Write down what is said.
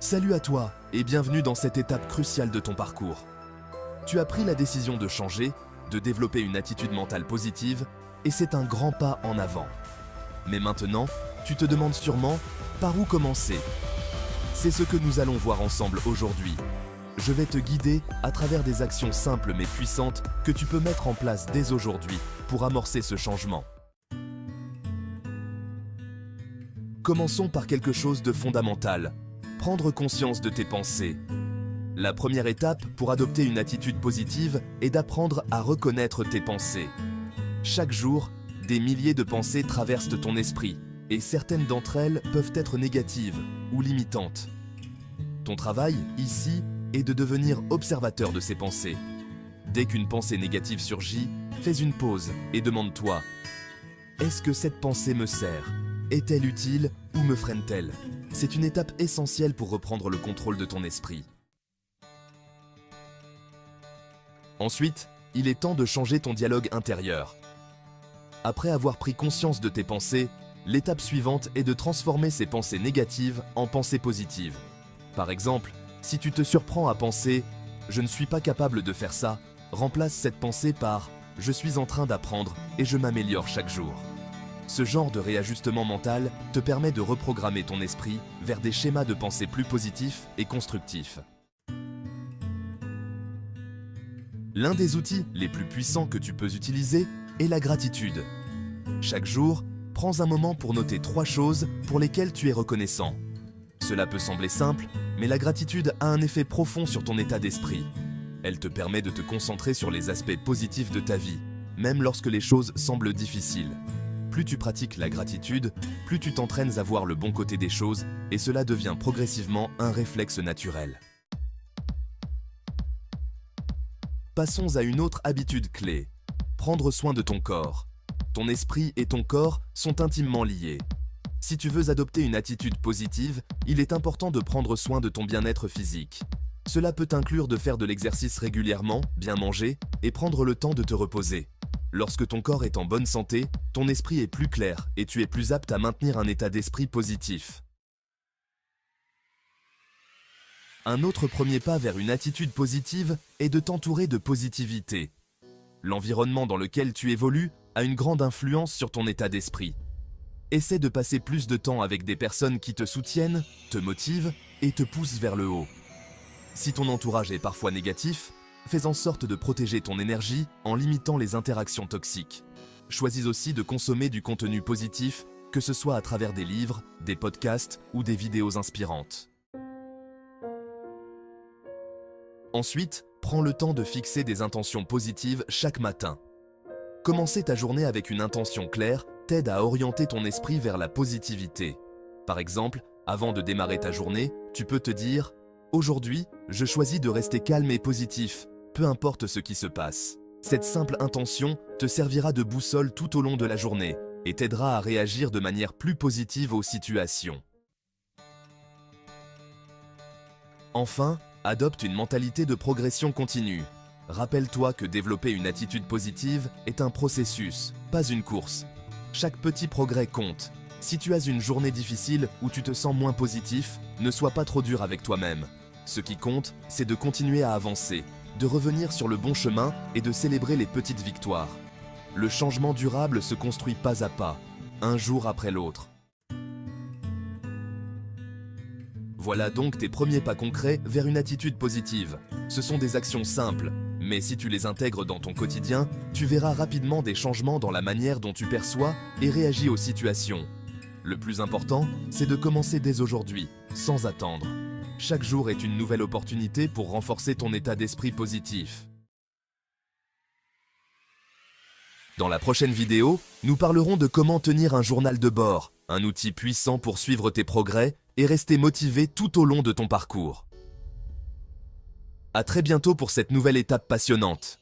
Salut à toi et bienvenue dans cette étape cruciale de ton parcours. Tu as pris la décision de changer, de développer une attitude mentale positive et c'est un grand pas en avant. Mais maintenant, tu te demandes sûrement par où commencer. C'est ce que nous allons voir ensemble aujourd'hui. Je vais te guider à travers des actions simples mais puissantes que tu peux mettre en place dès aujourd'hui pour amorcer ce changement. Commençons par quelque chose de fondamental. Prendre conscience de tes pensées. La première étape pour adopter une attitude positive est d'apprendre à reconnaître tes pensées. Chaque jour, des milliers de pensées traversent ton esprit et certaines d'entre elles peuvent être négatives ou limitantes. Ton travail, ici, est de devenir observateur de ces pensées. Dès qu'une pensée négative surgit, fais une pause et demande-toi « Est-ce que cette pensée me sert ? Est-elle utile ou me freine-t-elle » C'est une étape essentielle pour reprendre le contrôle de ton esprit. Ensuite, il est temps de changer ton dialogue intérieur. Après avoir pris conscience de tes pensées, l'étape suivante est de transformer ces pensées négatives en pensées positives. Par exemple, si tu te surprends à penser « Je ne suis pas capable de faire ça », remplace cette pensée par « Je suis en train d'apprendre et je m'améliore chaque jour ». Ce genre de réajustement mental te permet de reprogrammer ton esprit vers des schémas de pensée plus positifs et constructifs. L'un des outils les plus puissants que tu peux utiliser est la gratitude. Chaque jour, prends un moment pour noter 3 choses pour lesquelles tu es reconnaissant. Cela peut sembler simple, mais la gratitude a un effet profond sur ton état d'esprit. Elle te permet de te concentrer sur les aspects positifs de ta vie, même lorsque les choses semblent difficiles. Plus tu pratiques la gratitude, plus tu t'entraînes à voir le bon côté des choses et cela devient progressivement un réflexe naturel. Passons à une autre habitude clé. Prendre soin de ton corps. Ton esprit et ton corps sont intimement liés. Si tu veux adopter une attitude positive, il est important de prendre soin de ton bien-être physique. Cela peut inclure de faire de l'exercice régulièrement, bien manger et prendre le temps de te reposer. Lorsque ton corps est en bonne santé, ton esprit est plus clair et tu es plus apte à maintenir un état d'esprit positif. Un autre premier pas vers une attitude positive est de t'entourer de positivité. L'environnement dans lequel tu évolues a une grande influence sur ton état d'esprit. Essaie de passer plus de temps avec des personnes qui te soutiennent, te motivent et te poussent vers le haut. Si ton entourage est parfois négatif, fais en sorte de protéger ton énergie en limitant les interactions toxiques. Choisis aussi de consommer du contenu positif, que ce soit à travers des livres, des podcasts ou des vidéos inspirantes. Ensuite, prends le temps de fixer des intentions positives chaque matin. Commencer ta journée avec une intention claire t'aide à orienter ton esprit vers la positivité. Par exemple, avant de démarrer ta journée, tu peux te dire « Aujourd'hui, je choisis de rester calme et positif, peu importe ce qui se passe. » Cette simple intention te servira de boussole tout au long de la journée et t'aidera à réagir de manière plus positive aux situations. Enfin, adopte une mentalité de progression continue. Rappelle-toi que développer une attitude positive est un processus, pas une course. Chaque petit progrès compte. Si tu as une journée difficile ou tu te sens moins positif, ne sois pas trop dur avec toi-même. Ce qui compte, c'est de continuer à avancer, de revenir sur le bon chemin et de célébrer les petites victoires. Le changement durable se construit pas à pas, un jour après l'autre. Voilà donc tes premiers pas concrets vers une attitude positive. Ce sont des actions simples, mais si tu les intègres dans ton quotidien, tu verras rapidement des changements dans la manière dont tu perçois et réagis aux situations. Le plus important, c'est de commencer dès aujourd'hui, sans attendre. Chaque jour est une nouvelle opportunité pour renforcer ton état d'esprit positif. Dans la prochaine vidéo, nous parlerons de comment tenir un journal de bord, un outil puissant pour suivre tes progrès et rester motivé tout au long de ton parcours. À très bientôt pour cette nouvelle étape passionnante.